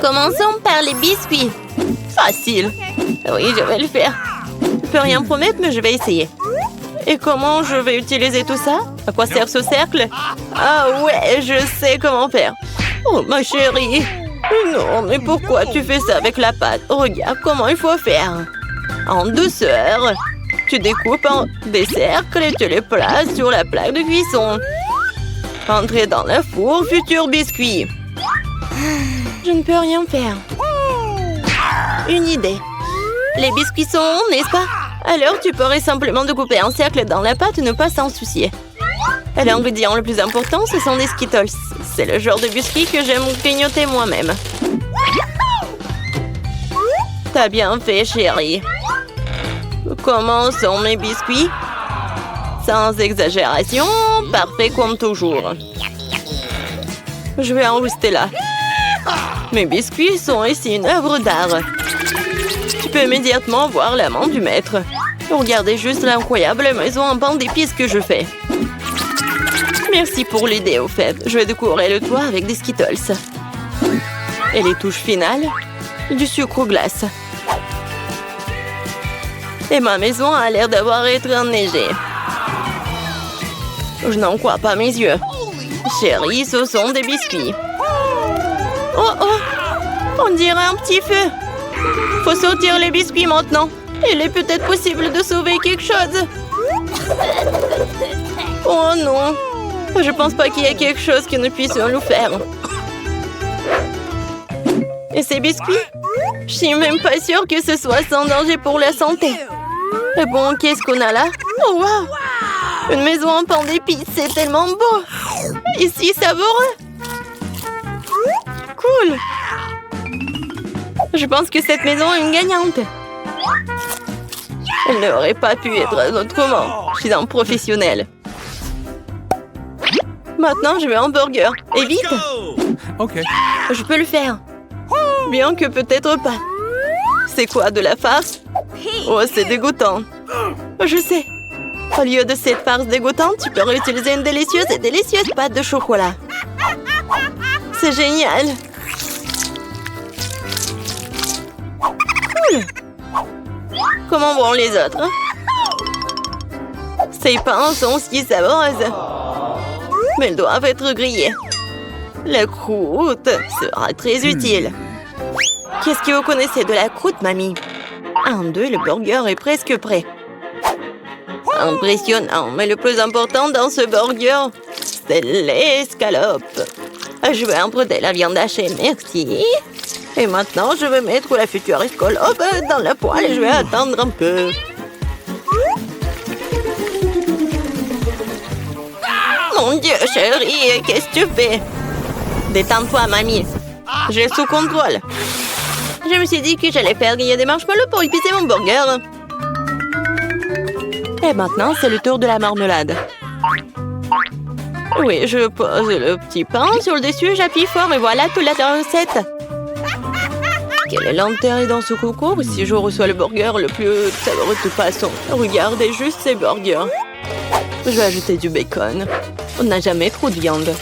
Commençons par les biscuits. Facile. Oui, je vais le faire. Je peux rien promettre, mais je vais essayer. Et comment je vais utiliser tout ça? À quoi sert ce cercle? Ah ouais, je sais comment faire. Oh, ma chérie. Non, mais pourquoi tu fais ça avec la pâte? Regarde comment il faut faire. En douceur. Tu découpes des cercles et tu les places sur la plaque de cuisson. Entrez dans le four, futur biscuit. Je ne peux rien faire. Une idée. Les biscuits sont ronds, n'est-ce pas? Alors tu pourrais simplement découper un cercle dans la pâte et ne pas s'en soucier. Et l'ingrédient le plus important, ce sont des Skittles. C'est le genre de biscuits que j'aime grignoter moi-même. T'as bien fait, chérie. Comment sont mes biscuits? Sans exagération, parfait comme toujours. Je vais en rester là. Mes biscuits sont ici une œuvre d'art. Tu peux immédiatement voir la main du maître. Regardez juste l'incroyable maison en pain d'épices que je fais. Merci pour l'idée, au fait. Je vais décorer le toit avec des Skittles. Et les touches finales, du sucre glace. Et ma maison a l'air d'avoir été enneigée. Je n'en crois pas mes yeux. Chérie, ce sont des biscuits. Oh oh! On dirait un petit feu. Faut sortir les biscuits maintenant. Il est peut-être possible de sauver quelque chose. Oh non! Je pense pas qu'il y ait quelque chose que nous puissions nous faire. Et ces biscuits? Je suis même pas sûre que ce soit sans danger pour la santé. Et bon, qu'est-ce qu'on a là? Oh wow! Une maison en pain d'épices, c'est tellement beau! Ici, savoureux! Cool! Je pense que cette maison est une gagnante. Elle n'aurait pas pu être autrement. Je suis un professionnel. Maintenant, je veux un burger. Et vite! Ok. Je peux le faire. Bien que peut-être pas. C'est quoi, de la farce? Oh, c'est dégoûtant. Je sais. Au lieu de cette farce dégoûtante, tu peux réutiliser une délicieuse pâte de chocolat. C'est génial. Cool. Comment vont les autres? Ces pains sont si savoureuses. Mais ils doivent être grillés. La croûte sera très utile. Qu'est-ce que vous connaissez de la croûte, mamie? 1, 2, le burger est presque prêt. Impressionnant, mais le plus important dans ce burger, c'est l'escalope. Je vais emprunter la viande hachée, merci. Et maintenant, je vais mettre la future escalope dans la poêle et je vais attendre un peu. Mon Dieu, chérie, qu'est-ce que tu fais? Détends-toi, mamie. J'ai sous contrôle. Je me suis dit que j'allais faire griller des marshmallows pour épicer mon burger. Et maintenant, c'est le tour de la marmelade. Oui, je pose le petit pain sur le dessus, j'appuie fort et voilà toute la recette. Quel est l'intérêt dans ce concours si je reçois le burger le plus savoureux de toute façon? Regardez juste ces burgers. Je vais ajouter du bacon. On n'a jamais trop de viande.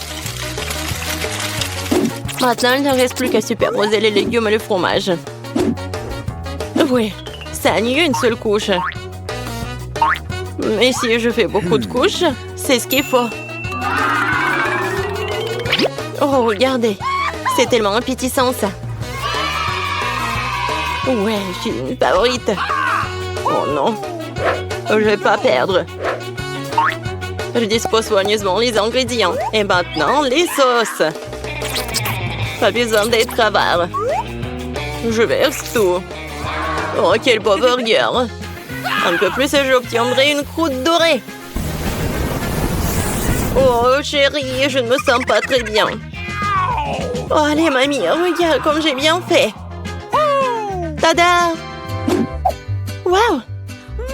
Maintenant, il ne reste plus qu'à superposer les légumes et le fromage. Oui, ça annule une seule couche. Mais si je fais beaucoup de couches, c'est ce qu'il faut. Oh, regardez. C'est tellement appétissant, ça. Ouais, je suis une favorite. Oh non. Je vais pas perdre. Je dispose soigneusement les ingrédients. Et maintenant, les sauces. Pas besoin d'être avare. Je verse tout. Oh, quel beau burger. Un peu plus et j'obtiendrai une croûte dorée. Oh, chérie, je ne me sens pas très bien. Oh, allez, mamie, regarde comme j'ai bien fait. Tada! Wow!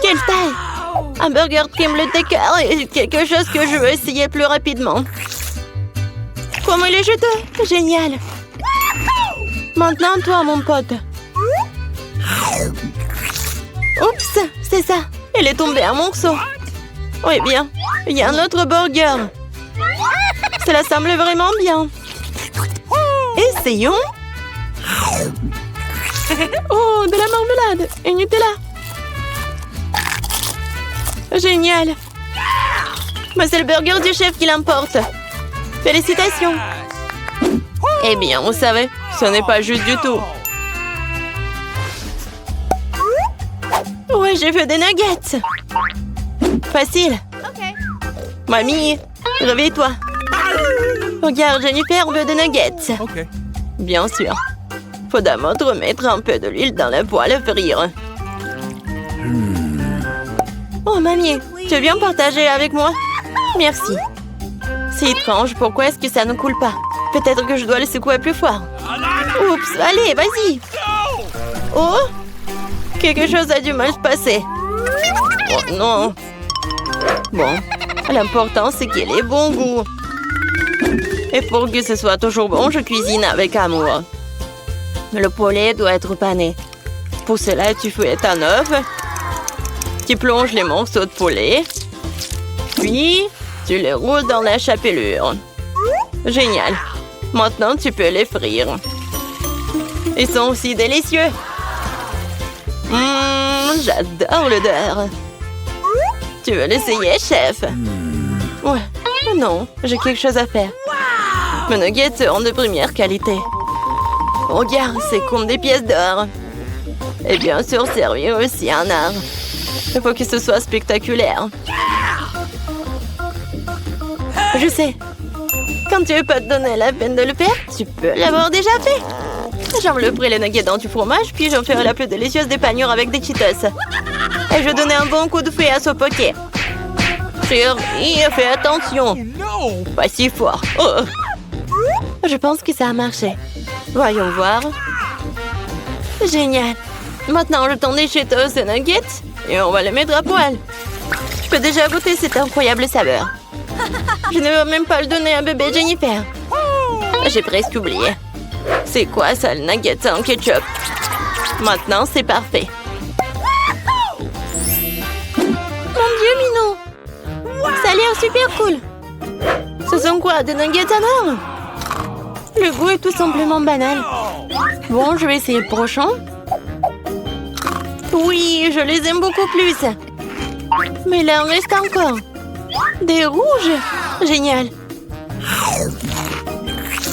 Quelle taille! Un burger crème le décor et quelque chose que je veux essayer plus rapidement. Comment il est juteux! Génial! Maintenant, toi, mon pote. Oups, c'est ça. Elle est tombée à mon morceau. Oui, bien. Il y a un autre burger. Cela semble vraiment bien. Essayons. Oh, de la marmelade et Nutella. Génial. Bah, c'est le burger du chef qui l'emporte. Félicitations. Eh bien, vous savez, ce n'est pas juste du tout. Ouais, j'ai fait des nuggets. Facile. Mamie, réveille-toi. Regarde, Jennifer veut des nuggets. Bien sûr. Faut d'abord mettre un peu de l'huile dans la poêle à frire. Oh, mamie, tu veux bien partager avec moi? Merci. C'est étrange, pourquoi est-ce que ça ne coule pas? Peut-être que je dois le secouer plus fort. Oups, allez, vas-y. Oh, quelque chose a dû mal se passer. Oh non. Bon, l'important c'est qu'il ait bon goût. Et pour que ce soit toujours bon, je cuisine avec amour. Le poulet doit être pané. Pour cela, tu fouettes un œuf. Tu plonges les morceaux de poulet. Puis, tu les roules dans la chapelure. Génial. Maintenant, tu peux les frire. Ils sont aussi délicieux. J'adore l'odeur. Tu veux l'essayer, chef? Ouais. Non, j'ai quelque chose à faire. Mes nuggets sont de première qualité. Regarde, c'est comme des pièces d'or. Et bien sûr, servir aussi un art. Il faut que ce soit spectaculaire. Je sais. Quand tu veux pas te donner la peine de le faire, tu peux l'avoir déjà fait. J'envelopperai les nuggets dans du fromage, puis j'en ferai la plus délicieuse des panures avec des Cheetos. Et je donnerai un bon coup de fouet à ce poké. Chérie, fais attention. Pas si fort. Oh. Je pense que ça a marché. Voyons voir. Génial. Maintenant, le temps des Cheetos et nuggets, et on va les mettre à poêle. Je peux déjà goûter cette incroyable saveur. Je ne veux même pas le donner à bébé Jennifer. J'ai presque oublié. C'est quoi ça, le nugget en ketchup? Maintenant, c'est parfait. Mon Dieu, Minou! Ça a l'air super cool. Ce sont quoi, des nuggets à mort? Le goût est tout simplement banal. Bon, je vais essayer le prochain. Oui, je les aime beaucoup plus. Mais là, il en reste encore. Des rouges. Génial.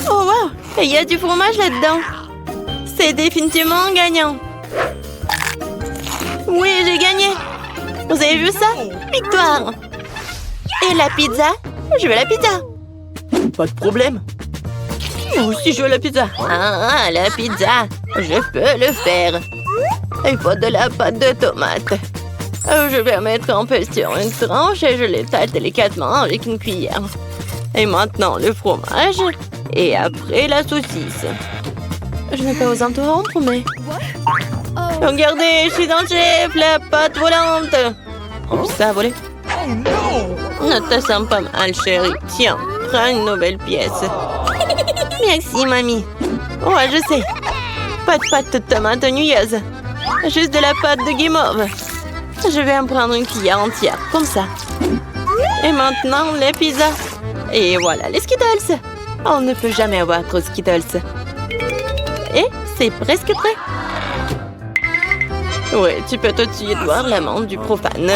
Oh, wow. Et il y a du fromage là-dedans. C'est définitivement gagnant. Oui, j'ai gagné. Vous avez vu ça? Victoire. Et la pizza? Je veux la pizza. Pas de problème. Moi aussi, je veux la pizza. Ah, la pizza. Je peux le faire. Il faut de la pâte de tomate. Je vais mettre un peu sur une tranche et je l'étale délicatement avec une cuillère. Et maintenant, le fromage. Et après, la saucisse. Je n'ai pas osé interrompre, mais... Regardez, je suis dans le chef, la pâte volante. Oups, ça a volé. Ne te sens pas mal, chérie. Tiens, prends une nouvelle pièce. Merci, mamie. Ouais, je sais. Pas de pâte de tomate nouilleuse. Juste de la pâte de guimauve. Je vais en prendre une cuillère entière, comme ça. Et maintenant, les pizzas. Et voilà, les Skittles. On ne peut jamais avoir trop de Skittles. Et c'est presque prêt. Ouais, tu peux tout de suite voir l'amande du profane.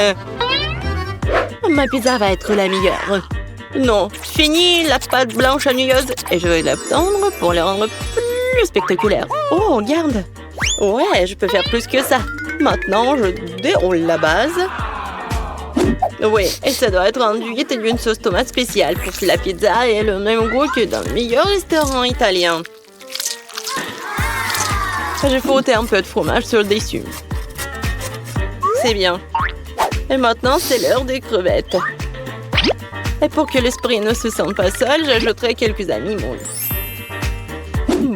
Ma pizza va être la meilleure. Non, fini la pâte blanche nouilleuse et je vais la tendre pour la rendre plus spectaculaire. Oh, regarde. Ouais, je peux faire plus que ça. Maintenant, je déroule la base. Oui, et ça doit être enduit d'une sauce tomate spéciale pour que la pizza ait le même goût que dans le meilleur restaurant italien. J'ai frotté un peu de fromage sur le dessus. C'est bien. Et maintenant, c'est l'heure des crevettes. Et pour que l'esprit ne se sente pas seul, j'ajouterai quelques amis moules.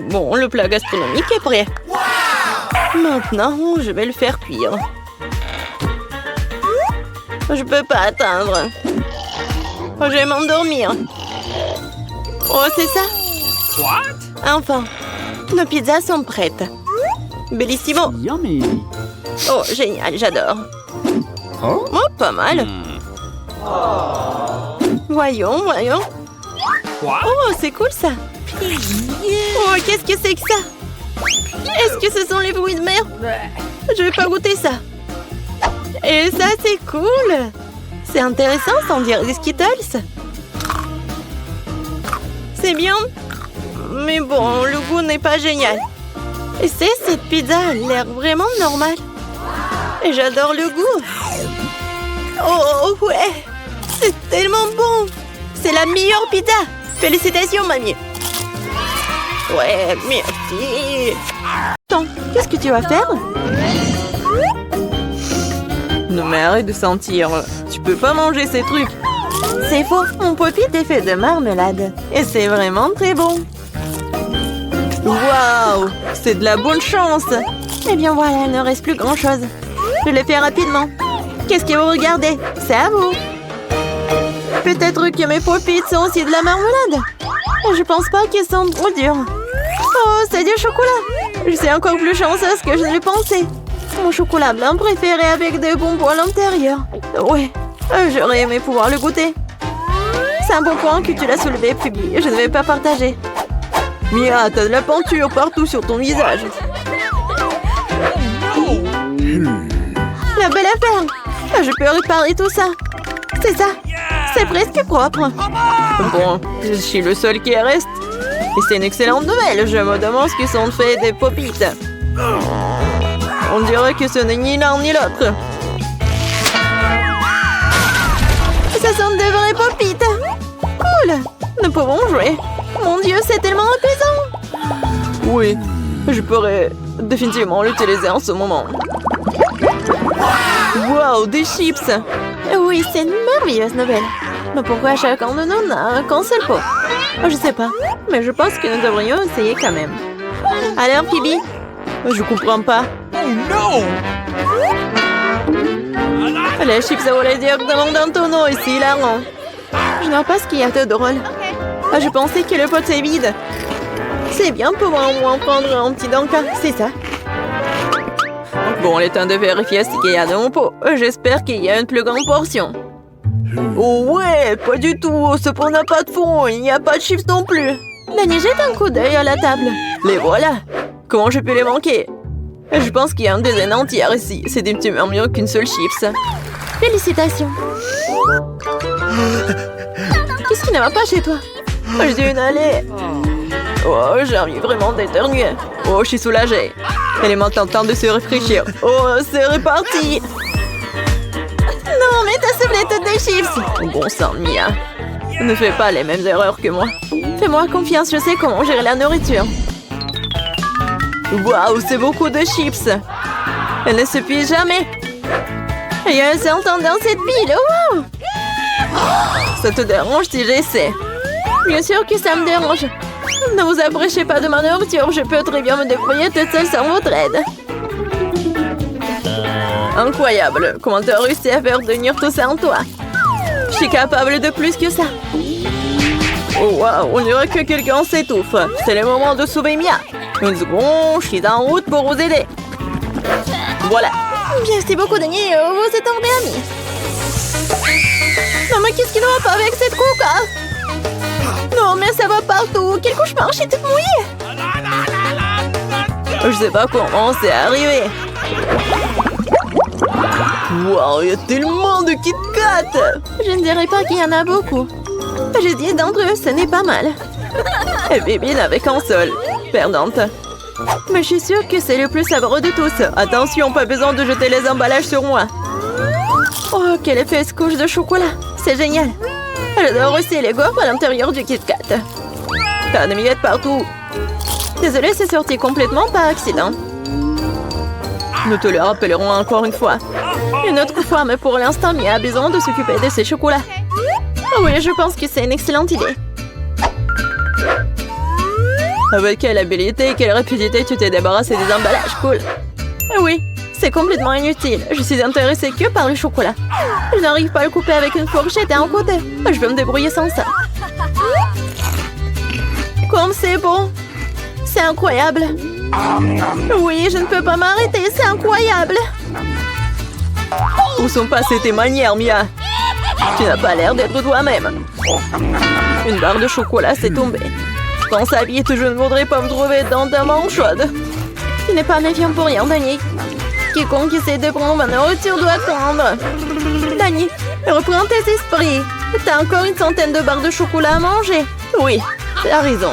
Bon, le plat gastronomique est prêt. Maintenant, je vais le faire cuire. Je peux pas attendre. Je vais m'endormir. Oh, c'est ça? Enfin, nos pizzas sont prêtes. Bellissimo. Oh, génial, j'adore. Oh, pas mal. Voyons, voyons. Oh, c'est cool ça. Oh, qu'est-ce que c'est que ça? que ce sont les fruits de mer? Je vais pas goûter ça. Et ça, c'est cool. C'est intéressant, sans dire des Skittles. C'est bien. Mais bon, le goût n'est pas génial. Et cette pizza a l'air vraiment normale. Et j'adore le goût. Oh ouais, c'est tellement bon. C'est la meilleure pizza. Félicitations, mamie. Ouais, merci. Attends, qu'est-ce que tu vas faire? Non mais arrête de sentir. Tu peux pas manger ces trucs. C'est faux, mon pop-it est fait de marmelade. Et c'est vraiment très bon. Waouh, c'est de la bonne chance. Eh bien voilà, il ne reste plus grand-chose. Je le fais rapidement. Qu'est-ce que vous regardez? C'est à vous. Peut-être que mes pop-it sont aussi de la marmelade. Je pense pas qu'ils sont trop durs. Oh, c'est du chocolat. Je suis encore plus chanceuse que je ne le pensais. Mon chocolat blanc préféré avec des bonbons à l'intérieur. Ouais, j'aurais aimé pouvoir le goûter. C'est un bon point que tu l'as soulevé, Phoebe. Je ne vais pas partager. Mia, t'as de la peinture partout sur ton visage. La belle affaire. Je peux réparer tout ça. C'est ça. C'est presque propre. Bon, je suis le seul qui reste. Et c'est une excellente nouvelle. Je me demande ce qu'ils sont faits des pop-it. On dirait que ce n'est ni l'un ni l'autre. Ça sont de vrais pop-it. Cool. Nous pouvons jouer. Mon Dieu, c'est tellement apaisant. Oui, je pourrais définitivement l'utiliser en ce moment. Wow, des chips. Oui, c'est une merveilleuse nouvelle. Mais pourquoi chacun de nous n'a qu'un seul pot? Je sais pas, mais je pense que nous devrions essayer quand même. Alors, Phoebe? Je comprends pas. Oh non! Les chips à voler directement dans ton eau, c'est hilarant. Je ne vois pas ce qu'il y a de drôle. Je pensais que le pot est vide. C'est bien pour moi au moins prendre un petit danka, c'est ça. Bon, il est temps de vérifier ce qu'il y a dans mon pot. J'espère qu'il y a une plus grande portion. Oh ouais, pas du tout. Ce pot n'a pas de fond. Il n'y a pas de chips non plus. Dani, jette un coup d'œil à la table. Les voilà. Comment je peux les manquer? Je pense qu'il y a une dizaine entière ici. C'est des petits mieux qu'une seule chips. Félicitations. Qu'est-ce qui ne va pas chez toi? Je dis une allée. Oh, j'ai envie vraiment d'éternuer. Oh, je suis soulagée. Elle est maintenant temps de se réfléchir. Oh, c'est reparti. Non, mais t'as soufflé toutes des chips. Bon sang, Mia. Ne fais pas les mêmes erreurs que moi. Fais-moi confiance, je sais comment gérer la nourriture. Waouh, c'est beaucoup de chips. Elle ne suffit jamais. Il y a un certain dans cette pile. Wow. Ça te dérange si j'essaie? Bien sûr que ça me dérange. Ne vous approchez pas de ma nourriture. Je peux très bien me débrouiller toute seule sans votre aide. Incroyable. Comment tu as réussi à faire tenir tout ça en toi? Je suis capable de plus que ça. Oh waouh, on dirait que quelqu'un s'étouffe. C'est le moment de sauver Mia. Une seconde, je suis en route pour vous aider. Voilà. Merci beaucoup, Dani. Vous êtes un vrai ami. Non, mais qu'est-ce qui ne va pas avec cette coca? Non, mais ça va partout. Quel cauchemar, je suis toute mouillée. Je sais pas comment c'est arrivé. Wow, il y a tellement de Kit Kat. Je ne dirais pas qu'il y en a beaucoup. J'ai 10 d'entre eux, ce n'est pas mal. Et Bibi n'avait qu'un seul. Perdante. Mais je suis sûre que c'est le plus savoureux de tous. Attention, pas besoin de jeter les emballages sur moi. Oh, quelle épaisse couche de chocolat. C'est génial. J'adore aussi les gaufres à l'intérieur du Kit Kat. T'as des miettes partout. Désolée, c'est sorti complètement par accident. Nous te le rappellerons encore une fois. Une autre fois, mais pour l'instant, Mia a besoin de s'occuper de ses chocolats. Oh oui, je pense que c'est une excellente idée. Avec quelle habilité et quelle rapidité tu t'es débarrassé des emballages, cool. Oui, c'est complètement inutile. Je suis intéressée que par le chocolat. Je n'arrive pas à le couper avec une fourchette et un côté. Je vais me débrouiller sans ça. Comme c'est bon. C'est incroyable. Oui, je ne peux pas m'arrêter, c'est incroyable. Où sont passées tes manières, Mia? Tu n'as pas l'air d'être toi-même. Une barre de chocolat s'est tombée. Pense à vite, je ne voudrais pas me trouver dans ta main chaude. Tu n'es pas méfiant pour rien, Dani. Quiconque essaie de prendre ma nourriture doit attendre. Dani, reprends tes esprits. T'as encore une centaine de barres de chocolat à manger. Oui, t'as raison.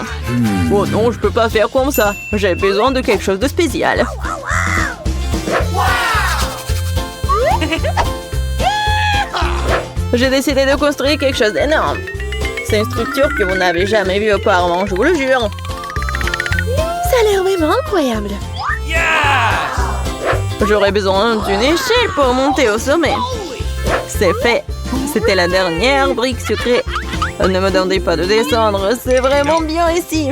Oh non, je peux pas faire comme ça. J'ai besoin de quelque chose de spécial. J'ai décidé de construire quelque chose d'énorme. C'est une structure que vous n'avez jamais vue auparavant, je vous le jure. Ça a l'air vraiment incroyable. J'aurais besoin d'une échelle pour monter au sommet. C'est fait. C'était la dernière brique sucrée. Ne me demandez pas de descendre, c'est vraiment bien ici.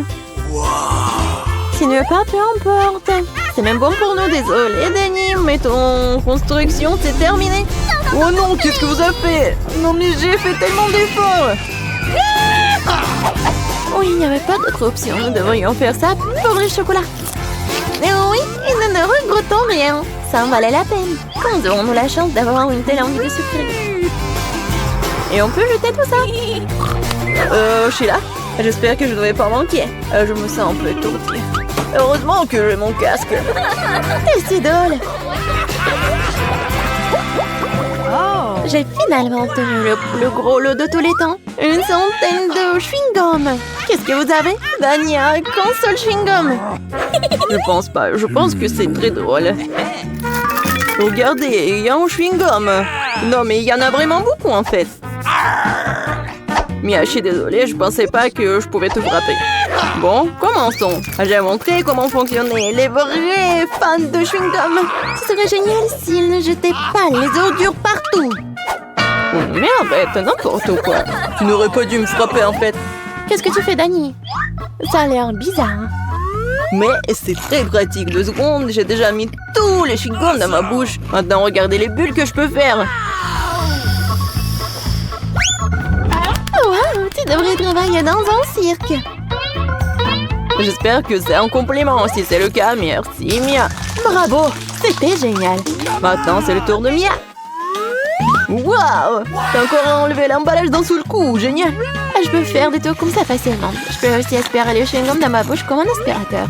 Si tu ne veux pas, peu importe. C'est même bon pour nous, désolé, Dani, mais ton construction, c'est terminé. Oh non, qu'est-ce que vous avez fait? Non, mais j'ai fait tellement d'efforts. Oui, il n'y avait pas d'autre option. Nous devrions faire ça pour le chocolat. Mais oui, et nous ne regrettons rien. Ça en valait la peine. Quand aurons-nous la chance d'avoir une telle envie de sucrerie? Et on peut jeter tout ça. Je suis là. J'espère que je ne vais pas manquer. Je me sens un peu étourdie. Heureusement que j'ai mon casque. T'es si drôle. J'ai finalement obtenu le plus gros lot de tous les temps. Une centaine de chewing-gum. Qu'est-ce que vous avez? Dani a qu'un seul chewing-gum. Je pense pas. Je pense que c'est très drôle. Regardez, il y a un chewing-gum. Non, mais il y en a vraiment beaucoup en fait. Mia, je suis désolée, je pensais pas que je pouvais te frapper. Bon, commençons. J'ai montré comment fonctionnaient les vrais fans de chewing-gum. Ce serait génial s'ils ne jetaient pas les ordures partout. Oh, mais arrête, n'importe quoi. Tu n'aurais pas dû me frapper en fait. Qu'est-ce que tu fais, Dani? Ça a l'air bizarre. Mais c'est très pratique. 2 secondes, j'ai déjà mis tous les chewing-gums dans ma bouche. Maintenant, regardez les bulles que je peux faire. Wow, tu devrais travailler dans un cirque. J'espère que c'est un compliment. Si c'est le cas, merci Mia. Bravo, c'était génial. Maintenant, c'est le tour de Mia. Waouh, t'as encore enlevé l'emballage d'un seul coup, génial. Je peux faire des tours comme ça facilement. Je peux aussi aspirer les chewing-gums dans ma bouche comme un aspirateur.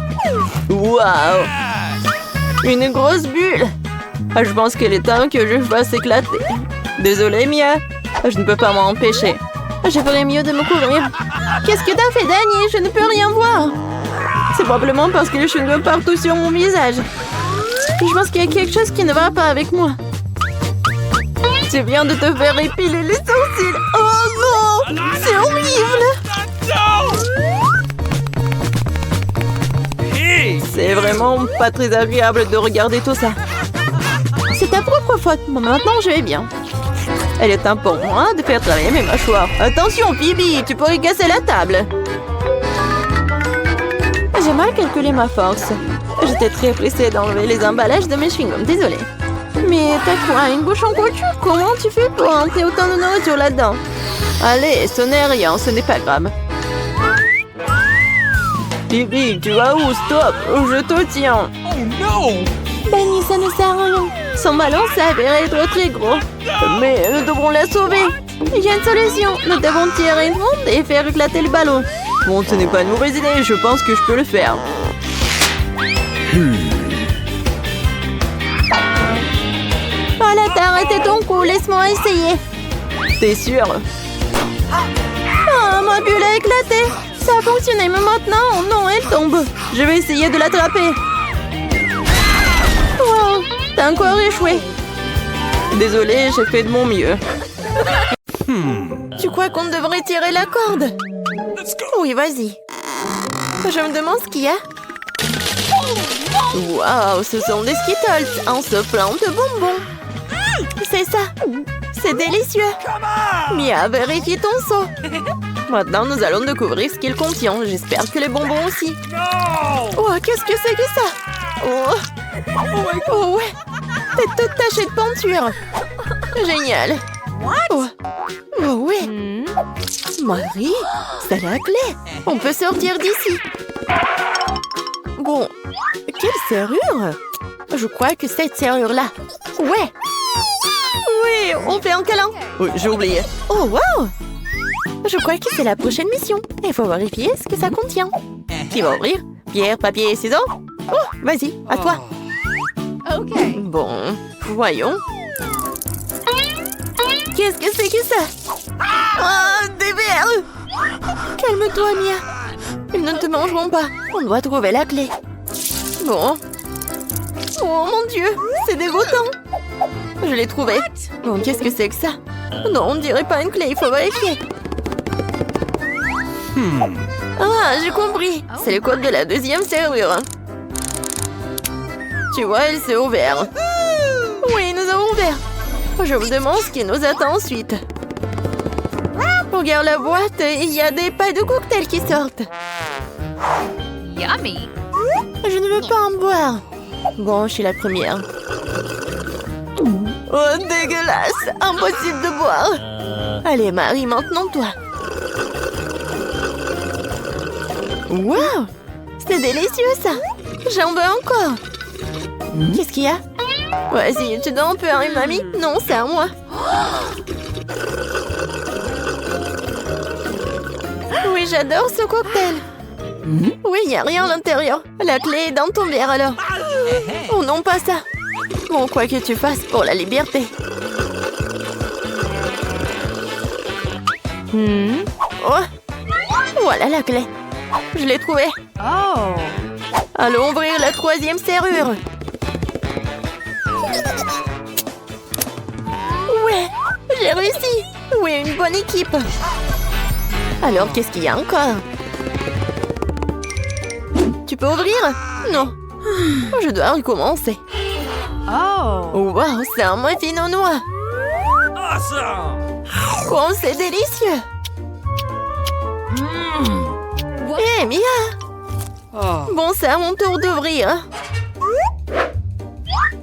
Waouh, une grosse bulle. Je pense qu'il est temps que je fasse éclater. Désolée Mia, je ne peux pas m'en empêcher. Je ferais mieux de me couvrir. Qu'est-ce que t'as fait, Dani? Je ne peux rien voir. C'est probablement parce que les chewing-gums partout sur mon visage. Je pense qu'il y a quelque chose qui ne va pas avec moi. Tu viens de te faire épiler les sourcils. Oh non, c'est horrible. C'est vraiment pas très agréable de regarder tout ça. C'est ta propre faute. Bon, maintenant, je vais bien. Elle est temps pour moi de faire travailler mes mâchoires. Attention, Phoebe, tu pourrais casser la table. J'ai mal calculé ma force. J'étais très pressée d'enlever les emballages de mes chewing-gums, désolée. Mais t'as quoi, une bouche en couture? Comment tu fais pour entrer autant de nourriture là-dedans? Allez, ce n'est rien, ce n'est pas grave. Phoebe, tu vas où? Stop, je te tiens. Oh non! Dani, ça ne sert à rien. Son ballon s'avère être très gros. Mais nous devrons la sauver. Il y a une solution. Nous devons tirer une ronde et faire éclater le ballon. Bon, ce n'est pas une mauvaise idée. Je pense que je peux le faire. Voilà, t'as arrêté ton coup. Laisse-moi essayer. T'es sûr? Ah, ma bulle a éclaté. Ça a fonctionné, mais maintenant, non, elle tombe. Je vais essayer de l'attraper. Wow, t'as encore échoué. Désolée, j'ai fait de mon mieux. Tu crois qu'on devrait tirer la corde? Oui, vas-y. Je me demande ce qu'il y a. Waouh, ce sont des Skittles en se plein de bonbons. C'est ça. C'est délicieux. Mia, vérifie ton seau. Maintenant, nous allons découvrir ce qu'il contient. J'espère que les bonbons aussi. Oh, qu'est-ce que c'est que ça? Oh ouais. T'es toute tachée de peinture. Génial. Oh ouais. Marie, c'est la clé. On peut sortir d'ici. Bon, quelle serrure? Je crois que cette serrure-là. Ouais. Oui, on fait un câlin. Oui, j'ai oublié. Oh, wow. Je crois que c'est la prochaine mission. Il faut vérifier ce que ça contient. Qui va ouvrir? Pierre, papier, ciseaux? Oh, vas-y, à toi. Bon, voyons. Qu'est-ce que c'est que ça? Oh, des verres! Calme-toi, Mia. Ils ne te mangeront pas. On doit trouver la clé. Bon. Oh mon Dieu, c'est dégoûtant. Je l'ai trouvé. Bon, qu'est-ce que c'est que ça? Non, on dirait pas une clé, il faut vérifier. Ah, j'ai compris. C'est le code de la deuxième serrure. Tu vois, elle s'est ouverte. Oui, nous avons ouvert. Je me demande ce qui nous attend ensuite. Regarde la boîte, il y a des pailles de cocktail qui sortent. Yummy! Je ne veux pas en boire. Bon, je suis la première. Oh, dégueulasse! Impossible de boire. Allez, Marie, maintenant toi. Wow! C'est délicieux, ça! J'en veux encore. Qu'est-ce qu'il y a? Vas-y, tu dois en peur, mamie? Non, c'est à moi. Oui, j'adore ce cocktail. Oui, il n'y a rien à l'intérieur. La clé est dans ton verre, alors. Oh non, pas ça. Bon, quoi que tu fasses pour la liberté. Oh, voilà la clé. Je l'ai trouvée. Oh! Allons ouvrir la troisième serrure. Ouais, j'ai réussi. Oui, une bonne équipe. Alors, qu'est-ce qu'il y a encore? Tu peux ouvrir? Non. Je dois recommencer. Oh! Wow, c'est un muffin aux noix. Awesome! Oh, c'est délicieux. Hé, Mia. Bon, c'est à mon tour d'ouvrir.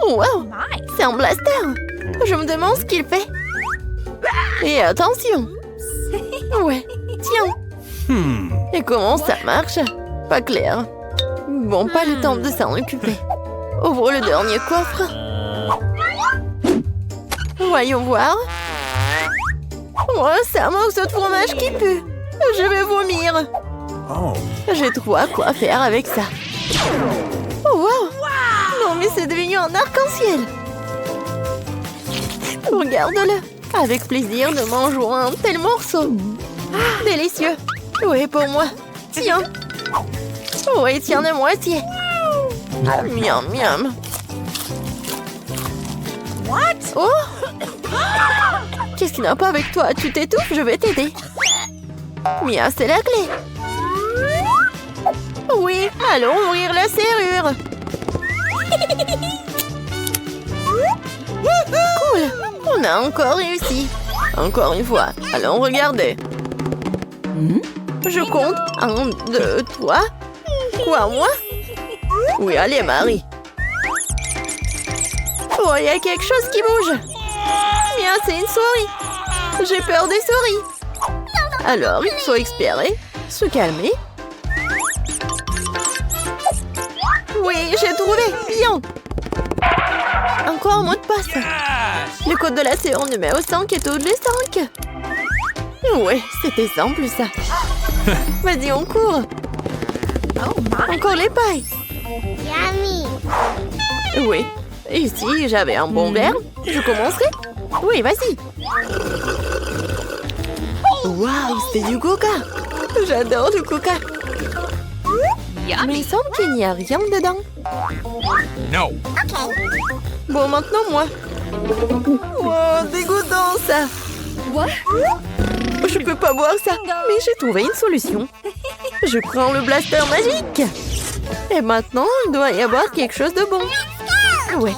Wow, c'est un blaster. Je me demande ce qu'il fait. Et attention. Ouais, tiens. Et comment ça marche? Pas clair. Bon, pas le temps de s'en occuper. Ouvre le dernier coffre. Voyons voir. Oh, c'est un morceau de fromage qui pue. Je vais vomir. J'ai trop à quoi faire avec ça. Oh, wow. Non, mais c'est devenu un arc-en-ciel. Regarde-le. Avec plaisir, nous mangeons un tel morceau. Délicieux. Oui, pour moi. Tiens. Oui, tiens la moitié. Miam, miam. What? Oh! Qu'est-ce qui n'a pas avec toi? Tu t'étouffes, je vais t'aider. Mia, c'est la clé. Oui, allons ouvrir la serrure. Cool, on a encore réussi. Encore une fois, allons regarder. Je compte. 1, 2, 3. Quoi, moi? Oui, allez, Marie. Oh, il y a quelque chose qui bouge. Mia, c'est une souris. J'ai peur des souris. Alors, il faut espérer. Se calmer. Oui, j'ai trouvé. Bien. Encore un mot de passe. Le code de la serrure numéro 5 est au lieu 5. Oui, c'était simple, ça. Vas-y, on court. Encore les pailles. Yummy! Oui. Et si j'avais un bon verre, je commencerai. Oui, vas-y. Waouh, c'est du coca. J'adore le coca. Mais il semble qu'il n'y a rien dedans. No. Bon, maintenant, moi. Oh, dégoûtant, ça. What? Je peux pas boire ça. Mais j'ai trouvé une solution. Je prends le blaster magique. Et maintenant, il doit y avoir quelque chose de bon. Ouais.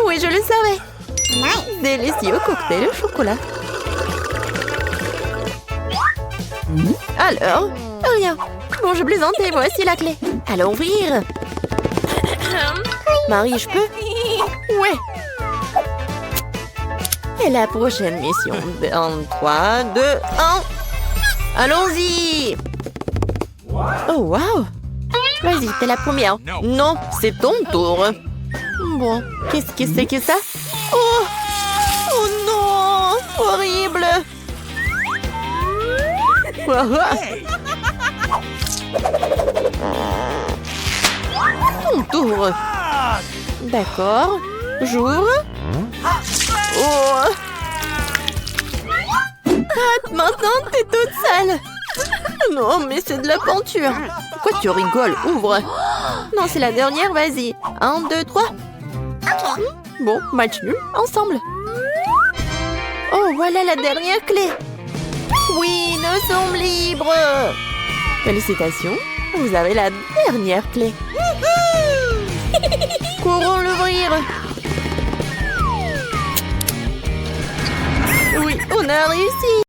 Oui, je le savais. Nice! Délicieux cocktail au chocolat. Alors, rien. Bon, je plaisantais, voici la clé. Allons ouvrir. Marie, je peux? Ouais. Et la prochaine mission dans 3, 2, 1. Allons-y. Oh, wow. Vas-y, t'es la première. Non, c'est ton tour. Bon, qu'est-ce que c'est que ça? Oh! Oh non! Horrible! s'ouvre. D'accord. J'ouvre. Oh. Ah, maintenant, t'es toute sale. Non, mais c'est de la peinture. Pourquoi tu rigoles? Ouvre. Non, c'est la dernière, vas-y. 1, 2, 3. Bon, match nul, ensemble. Oh, voilà la dernière clé. Oui, nous sommes libres. Félicitations, vous avez la dernière clé. Courons l'ouvrir. Oui, on a réussi.